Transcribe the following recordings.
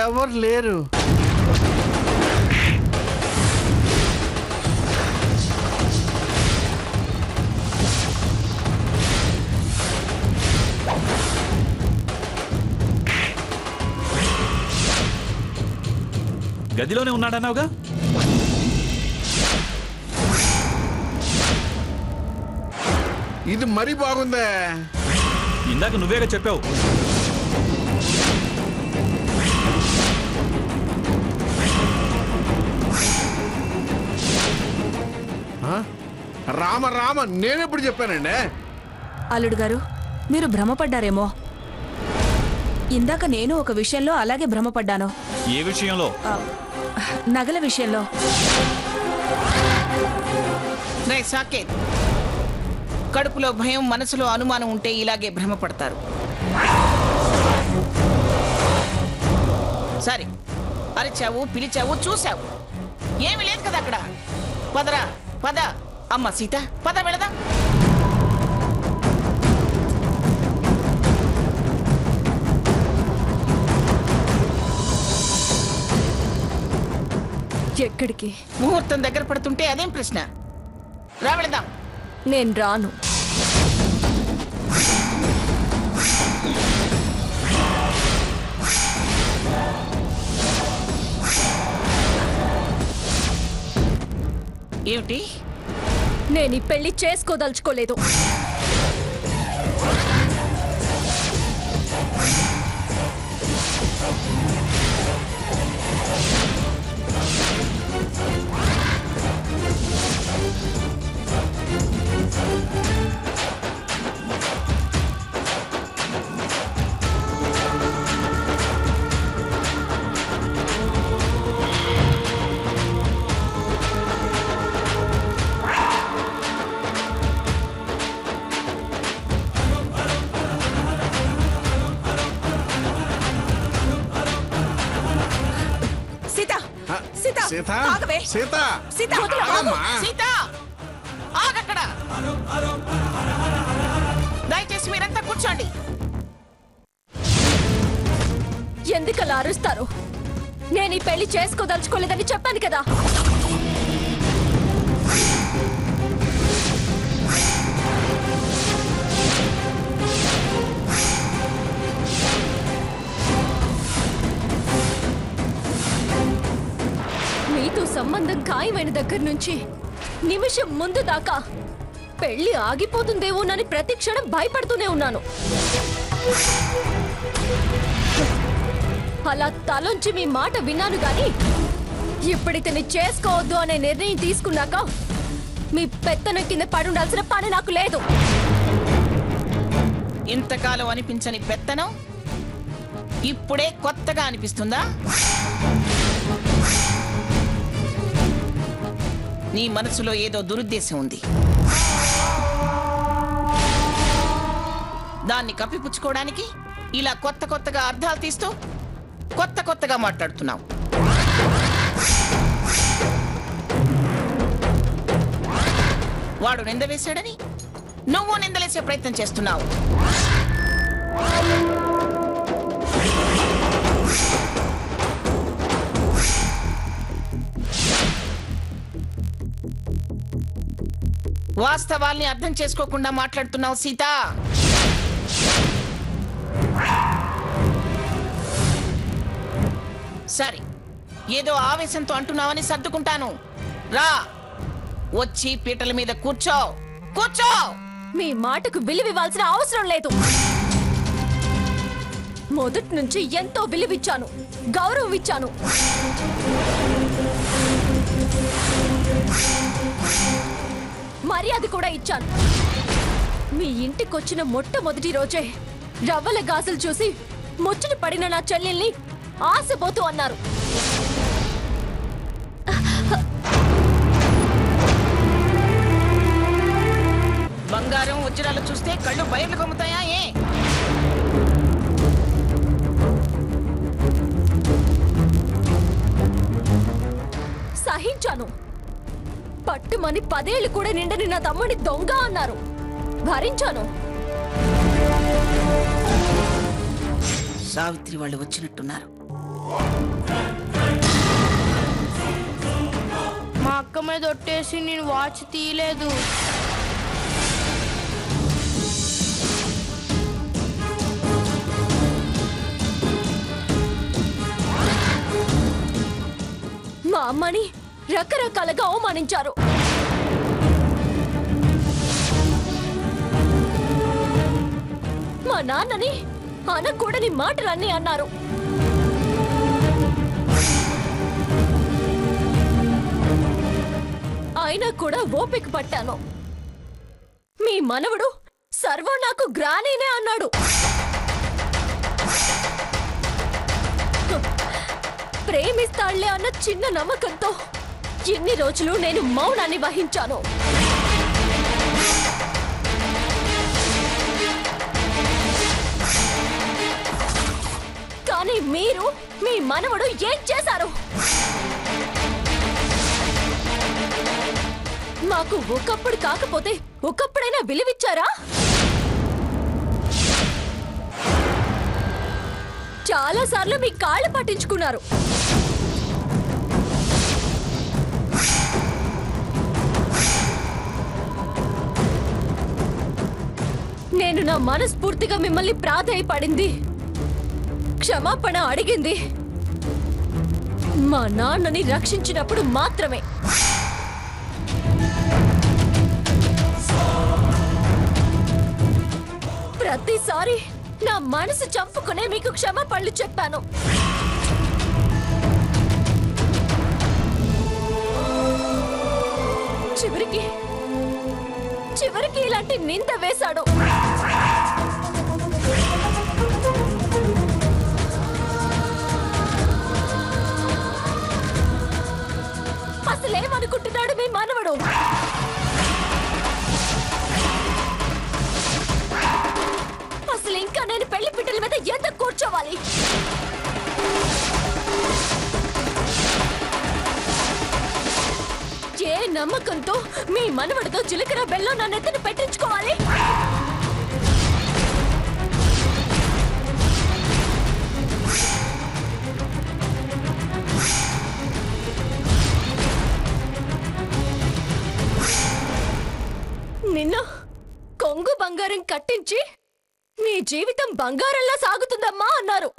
ఎవరు లేరు. గదిలోనే ఉన్నాడన్నావుగా? ఇది మరీ బాగుందే. ఇందాక నువ్వేగా చెప్పావు. రామ రామ, నేనెప్పుడు చెప్పానండి? అల్లుడు గారు, మీరు భ్రమపడ్డారేమో. ఇందాక నేను ఒక విషయంలో అలాగే భ్రమపడ్డాను. ఏ విషయంలో? నగల విషయంలో. సాకేత్, కడుపులో భయం, మనసులో అనుమానం ఉంటే ఇలాగే భ్రమపడతారు. సరే, అరిచావు, పిలిచావు, చూసావు, ఏమి లేదు కదా అక్కడ. పదరా, పద. అమ్మ సీత, పద వెళదాం. ఎక్కడికి? ముహూర్తం దగ్గర పడుతుంటే అదేం ప్రశ్న? రా వెళదాం. నేను రాను. ఏమిటి? నేను ఈ పెళ్లి చేసుకోదలుచుకోలేదు. సీత, సీత, సీత, సీత, ఆగక్కడ. దయచేసి మీరంతా కూర్చోండి. ఎందుకలా అరుస్తారు? నేను ఈ పెళ్లి చేసుకోదలుచుకోలేదని చెప్పాను కదా. మీతో సంబంధం ఖాయమైన దగ్గర నుంచి నిమిషం ముందు దాకా పెళ్లి ఆగిపోతుందేమోనని ప్రతి క్షణం భయపడుతూనే ఉన్నాను. అలా తలొంచి మీ మాట విన్నాను గాని ఇప్పుడితని చేసుకోవద్దు అనే నిర్ణయం తీసుకున్నాక మీ పెత్తనం కింద పడుండాల్సిన పని నాకు లేదు. ఇంతకాలం అనిపించని పెత్తనం ఇప్పుడే కొత్తగా అనిపిస్తుందా? నీ మనసులో ఏదో దురుద్దేశం ఉంది. దాన్ని కప్పిపుచ్చుకోవడానికి ఇలా కొత్త కొత్తగా అర్థాలు తీస్తూ కొత్త కొత్తగా మాట్లాడుతున్నావు. వాడు నింద వేశాడని నువ్వు నిందలేసే ప్రయత్నం చేస్తున్నావు. వాస్తవాల్ని అర్థం చేసుకోకుండా మాట్లాడుతున్నావు సీత. సరే, ఏదో ఆవేశంతో అంటున్నావని సర్దుకుంటాను. రా, వచ్చి పీటల మీద కూర్చో. కూర్చో. మీ మాటకు విలువివ్వాల్సిన అవసరం లేదు. మొదటి నుంచి ఎంతో విలువిచ్చాను, గౌరవం ఇచ్చాను. మర్యాద కూడా ఇచ్చాను. మీ ఇంటికొచ్చిన మొట్టమొదటి రోజే రవ్వల గాజులు చూసి ముచ్చట పడిన నా చెల్లెల్ని ఆశపోతూ అన్నారు. బంగారం వజ్రాలు చూస్తే కళ్ళు బయర్లు కమ్ముతాయా? ఏ సహించాను. పట్టుమని 10 ఏళ్ళు కూడా నిండని నా తమ్ముడి దొంగ అన్నారు. భరించాను. సావిత్రి వాళ్ళు వచ్చినట్టున్నారు. మా అక్క మీద ఒట్టేసి నేను వాచ్ తీయలేదు. మా అమ్మని రకరకాలుగా అవమానించారు. మా నాన్నని అనకూడని మాటలన్నీ అన్నారు. అయినా కూడా ఓపిక పట్టాను. మీ మనవడు సర్వం నాకు గ్రానీనే అన్నాడు. ప్రేమిస్తాళ్లే అన్న చిన్న నమ్మకంతో ఎన్ని రోజులు నేను మౌనాన్ని వహించాను. కానీ మీరు మీ మనవడు ఏం చేశారు? మాకు ఒకప్పుడు కాకపోతే ఒకప్పుడైనా విలువిచ్చారా? చాలా సార్లు మీ కాళ్ళు పట్టించుకున్నారు. నేను నా మనస్ఫూర్తిగా మిమ్మల్ని ప్రాధేయపడింది, క్షమాపణ అడిగింది మా నాన్నని రక్షించినప్పుడు మాత్రమే. ప్రతిసారి నా మనసు చంపుకునే మీకు క్షమాపణలు చెప్పాను. చివరికి ఇలాంటి నింద వేశాడు. అసలేమనుకుంటున్నాడు మీ మనవడు? అసలు ఇంకా నేను పెళ్లి పిట్టల మీద ఎంత కూర్చోవాలి? ఏ నమ్మకంతో మీ మనవడితో జీలకర్ర బెల్లం నా నెత్తిన పెట్టించుకోవాలి? నిన్న కొంగు బంగారం కట్టించి నీ జీవితం బంగారంలా సాగుతుందమ్మా అన్నారు.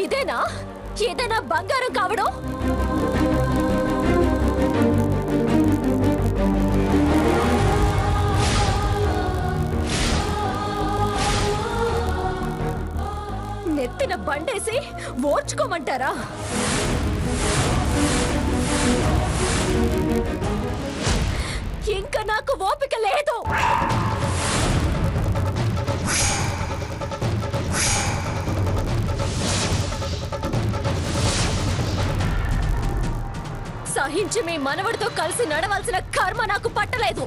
ఇదేనా ఏదైనా బంగారం కావడం? నెత్తిన బండేసి ఓర్చుకోమంటారా? ఇంకా నాకు ఓపిక లేదు. సహించి మీ మనవడితో కలిసి నడవాల్సిన కర్మ నాకు పట్టలేదు.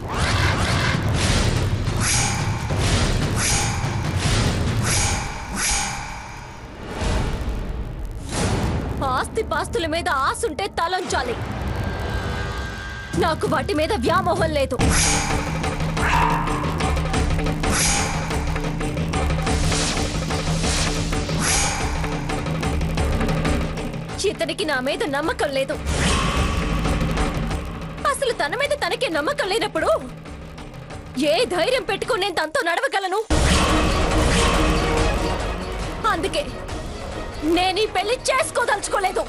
ఆస్తి పాస్తుల మీద ఆసుంటే తలంచాలి. నాకు వాటి మీద వ్యామోహం లేదు. ఇతనికి నా మీద నమ్మకం లేదు. అసలు తన మీద తనకే నమ్మకం లేనప్పుడు ఏ ధైర్యం పెట్టుకుని నేను తనతో నడవగలను? అందుకే నేను ఈ పెళ్లి చేసుకోదలుచుకోలేదు.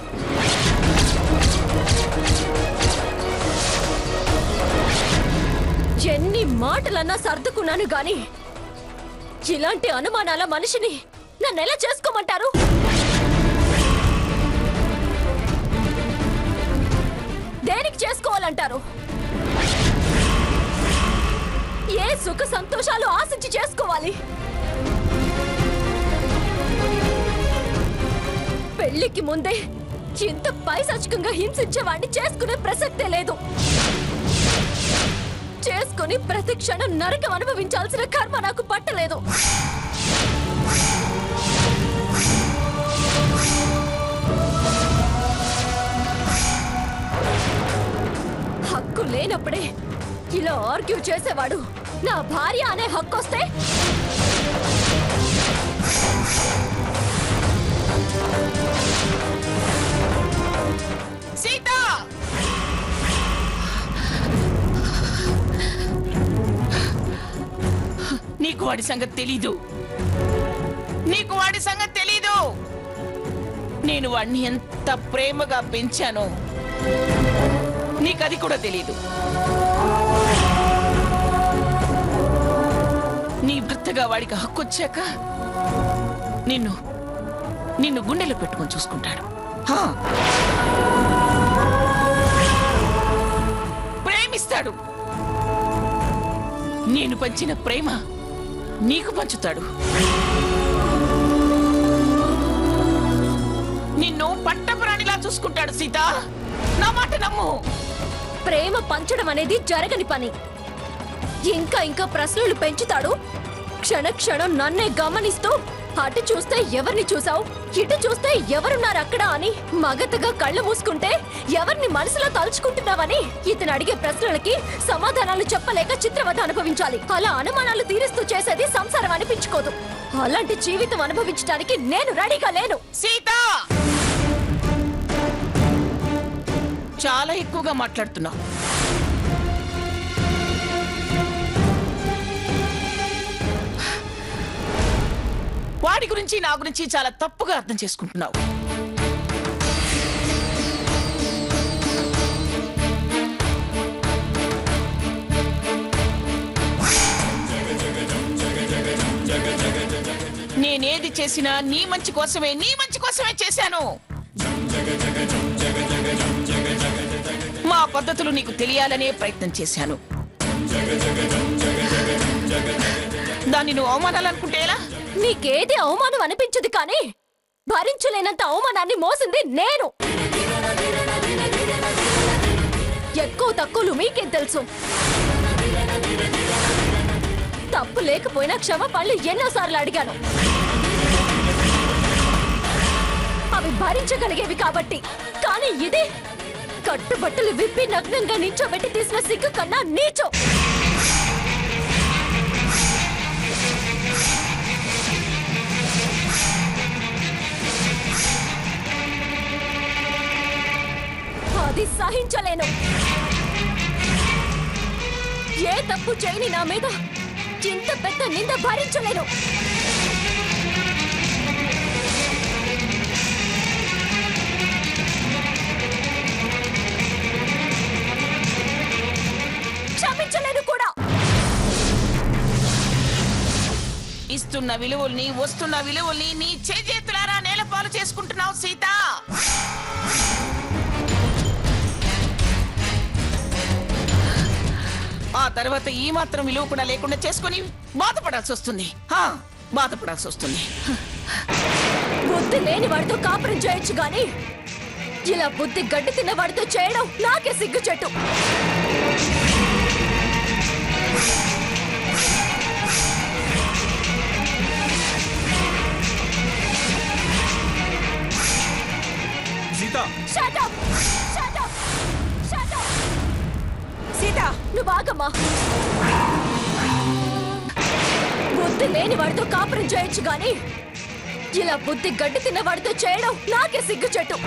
ఎన్ని మాటలన్నా సర్దుకున్నాను గాని ఇలాంటి అనుమానాల మనిషిని నన్నెలా చేసుకోమంటారు? దేనికి చేసుకోవాలంటారు? ఏ సుఖ సంతోషాలు ఆశించి చేసుకోవాలి? పెళ్లికి ముందే ఇంత పైశాచికంగా హింసించేవాడిని చేసుకునే ప్రసక్తే లేదు. చేసుకుని ప్రతి క్షణం నరకం అనుభవించాల్సిన కర్మ నాకు పట్టలేదు. హక్కు లేనప్పుడే ఇలా ఆర్గ్యూ చేసేవాడు నా భార్య అనే హక్కు వస్తే సీత నీకు వాడి సంగతి తెలీదు. నీకు వాడి సంగతి తెలీదు. నేను వాడిని ఎంత ప్రేమగా పెంచానో నీకది కూడా తెలీదు. నీ భర్తగా వాడికి హక్కు వచ్చాక నిన్ను గుండెలో పెట్టుకొని చూసుకుంటాడు. ప్రేమిస్తాడు. నేను పంచిన ప్రేమ నీకు పంచుతాడు. నిన్ను పట్టపురాణిలా చూసుకుంటాడు. సీత, నా మాట నమ్ము. ప్రేమ పంచడం అనేది జరగని పని. ఇంకా ప్రశ్నలు పెంచుతాడు. క్షణక్షణం నన్నే గమనిస్తూ అటు చూస్తే ఎవరిని చూసావు, ఇటు చూస్తే ఎవరున్నారు అక్కడ అని మగతగా కళ్ళు మూసుకుంటే ఎవరిని మనసులో తలుచుకుంటున్నావని ఇతను అడిగే ప్రశ్నలకి సమాధానాలు చెప్పలేక చిత్రవద అనుభవించాలి. అలా అనుమానాలు తీరుస్తూ చేసేది సంసారం అనిపించుకోదు. అలాంటి జీవితం అనుభవించడానికి నేను రెడీగా లేను. సీత, చాలా ఎక్కువగా మాట్లాడుతున్నావు. వాడి గురించి నా గురించి చాలా తప్పుగా అర్థం చేసుకుంటున్నావు. నేనేది చేసినా నీ మంచి కోసమే చేశాను. మా పద్ధతులు నీకు తెలియాలనే ప్రయత్నం చేశాను. దాన్ని నువ్వు అవమానాలనుకుంటే ఎలా? నీకేది అవమానం అనిపించదు, కానీ భరించలేనంత అవమానాన్ని మోసింది నేను. ఎక్కువ తక్కువలు మీకేం తెలుసు? తప్పు లేకపోయినా క్షమాపణలు ఎన్నోసార్లు అడిగాను. అవి భరించగలిగేవి కాబట్టి. కానీ ఇది కట్టుబట్టలు విప్పి నగ్నంగా నించోబెట్టి తీసిన సిగ్గు కన్నా నీచం. అది సహించలేను. ఏ తప్పు చేయని నా మీద ఇంత పెద్ద నింద భరించలేను. క్షమించలేను కూడా. ఇస్తున్న విలువల్ని, వస్తున్న విలువల్ని నీ చేతులారా నేలపాలు చేసుకుంటున్నావు సీత. ఆ తర్వాత ఈ మాత్రం విలువ కూడా లేకుండా చేసుకుని బాధపడాల్సి వస్తుంది. బుద్ధి లేని వాడితో కాపురం చేయొచ్చు, గాని ఇలా బుద్ధి గడ్డి తిన్న వాడితో చేయడం నాకే సిగ్గు చెట్టు. సీత, నువ్వు బాగమ్మా. బుద్ధి లేని వాడితో కాపురం చేయొచ్చు, గాని ఇలా బుద్ధి గడ్డి తిన్న వాడితో చేయడం నాకే సిగ్గు చెట్టు.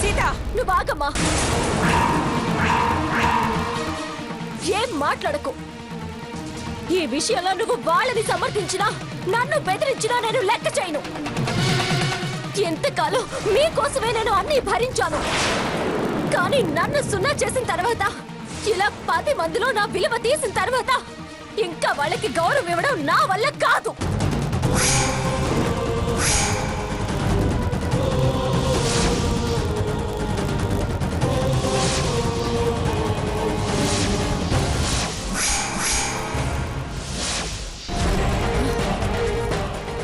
సీత, నువ్వు బాగమ్మా. ఏం మాట్లాడకు. ఈ విషయంలో నువ్వు వాళ్ళని సమర్థించినా, నన్ను బెదిరించినా నేను లెక్క చేయను. ఎంతకాలం మీకోసమే నేను అన్ని భరించాను. కానీ నన్ను సున్నా చేసిన తర్వాత, ఇలా 10 మందిలో నా విలువ తీసిన తర్వాత ఇంకా వాళ్ళకి గౌరవం ఇవ్వడం నా వల్ల కాదు.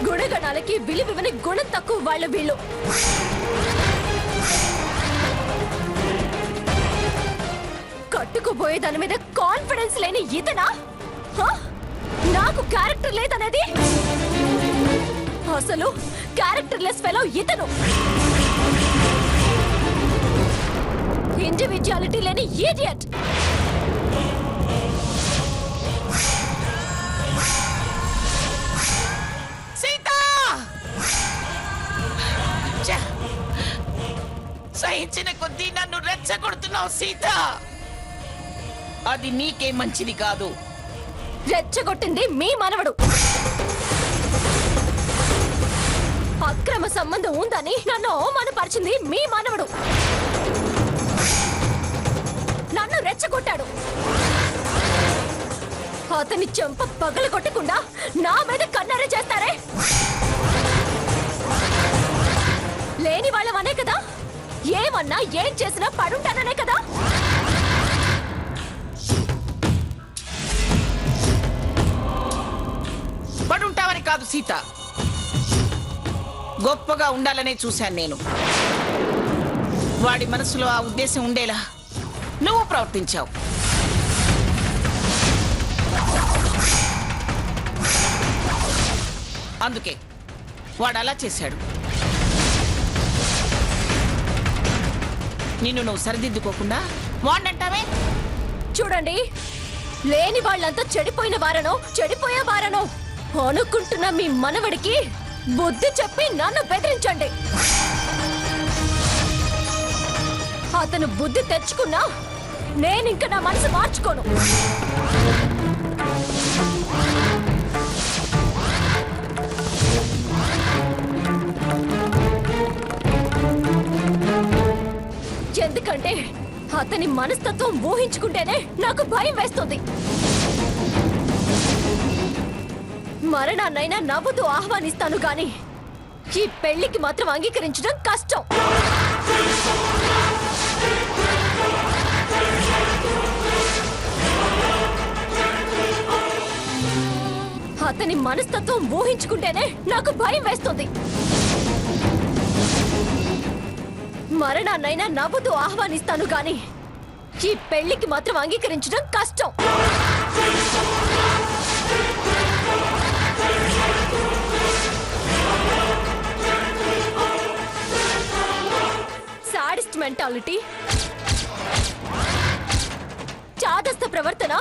గుణగణాలకి విలువివని గుణం తక్కువ వాళ్ళ వీళ్ళు. కట్టుకుపోయే దాని మీద కాన్ఫిడెన్స్ లేని ఇతనా? నాకు క్యారెక్టర్ లేదనేది? అసలు క్యారెక్టర్లెస్ ఫెలో ఇతను. ఇండివిజువాలిటీ లేని ఈడియట్. సహించిన కొద్దీ నన్ను రెచ్చగొడుతున్నావు సీత. అది నీకే మంచిది కాదు. రెచ్చగొట్టింది మీ మనవడు. అక్రమ సంబంధం ఉందని నన్ను అవమానపరిచింది మీ మనవడు. నన్ను రెచ్చగొట్టాడు. అతని చెంప పగలగొట్టకుండా నా మీద కన్నెర చేస్తారే. లేని వాళ్ళమనే కదా, ఏమన్నా ఏం చేసినా పడుంటాననే కదా. పడుంటావని కాదు సీత, గొప్పగా ఉండాలనే చూశాను నేను. వాడి మనసులో ఆ ఉద్దేశం ఉండేలా నువ్వు ప్రవర్తించావు. అందుకే వాడు అలా చేశాడు. నిన్ను నువ్వు సరిదిద్దుకోకుండా వాడినంటావే. చూడండి, లేని వాళ్ళంతా చెడిపోయిన వారనో చెడిపోయే వారనో అనుకుంటున్న మీ మనవడికి బుద్ధి చెప్పి నన్ను బెదిరించండి. అతను బుద్ధి తెచ్చుకున్నా నేనింక నా మనసు మార్చుకోను. ఎందుకంటే అతని మనస్తత్వం ఊహించుకుంటేనే నాకు భయం వేస్తుంది. మరణాన్నైనా నవ్వుతూ ఆహ్వానిస్తాను గాని ఈ పెళ్లికి మాత్రం అంగీకరించడం కష్టం. అతని మనస్తత్వం ఊహించుకుంటేనే నాకు భయం వేస్తుంది. మరణాన్నైనా నవ్వుతూ ఆహ్వానిస్తాను గాని ఈ పెళ్లికి మాత్రం అంగీకరించడం కష్టం. సాడిస్ట్ మెంటాలిటీ, చాదస్త ప్రవర్తన,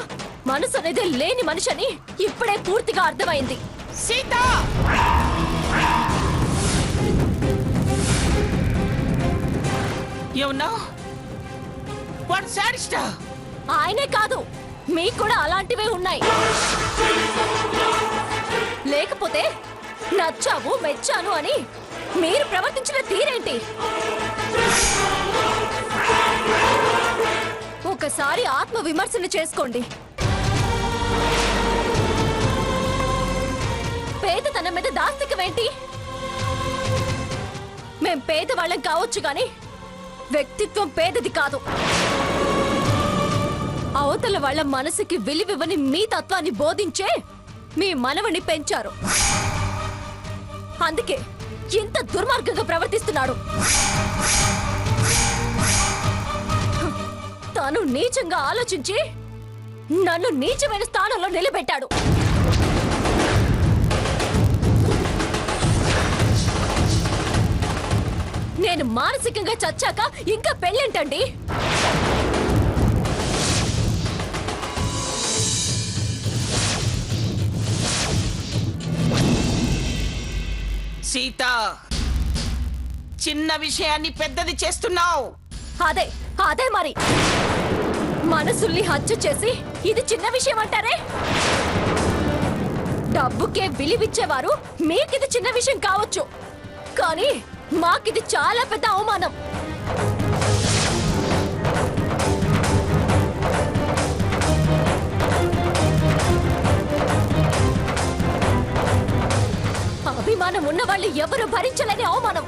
మనసు అనేది లేని మనిషిని ఇప్పుడే పూర్తిగా అర్థమైంది. సీత, ఏమన్నావు? వాడు సాడిస్టా? ఆయనే కాదు, మీకు కూడా అలాంటివే ఉన్నాయి. లేకపోతే నచ్చావు మెచ్చాను అని మీరు ప్రవర్తించిన తీరేంటి? ఒకసారి ఆత్మ విమర్శన చేసుకోండి. పేదతనం మీద దాస్తికమేంటి? మేం పేదవాళ్ళం కావచ్చు గాని వ్యక్తిత్వం పేదది కాదు. అవతల వాళ్ళ మనసుకి విలువివ్వని మీ తత్వాన్ని బోధించే మీ మనవని పెంచారు. అందుకే ఇంత దుర్మార్గంగా ప్రవర్తిస్తున్నాడు. తాను నీచంగా ఆలోచించి నన్ను నీచమైన స్థానంలో నిలబెట్టాడు. నేను మానసికంగా చచ్చాక ఇంకా పెళ్ళేంటండి? సీత, చిన్న విషయాన్ని పెద్దది చేస్తున్నావు. అదే అదే మరి. మనసుల్ని హత్య చేసి ఇది చిన్న విషయం అంటారే? డబ్బుకే విలువిచ్చేవారు మీకిది చిన్న విషయం కావచ్చు, కానీ మాకిది చాలా పెద్ద అవమానం. అభిమానం ఉన్న వాళ్ళు ఎవరు భరించలేని అవమానం.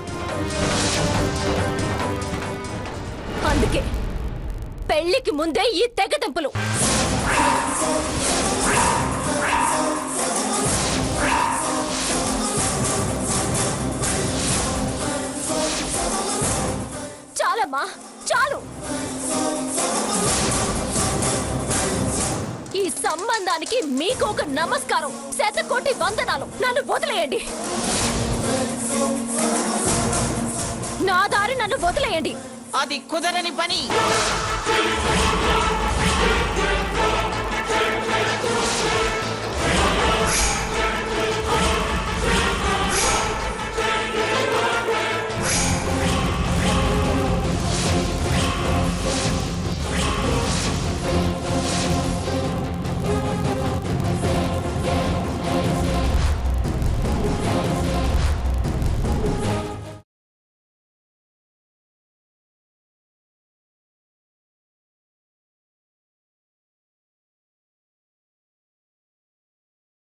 అందుకే పెళ్లికి ముందే ఈ తెగదెంపులు. చాలమ్మా, చాలు. ఈ సంబంధానికి మీకు ఒక నమస్కారం, శతకోటి వందనాలు. నన్ను వదిలేయండి, నా దారి నన్ను వదిలేయండి. అది కుదరని పని.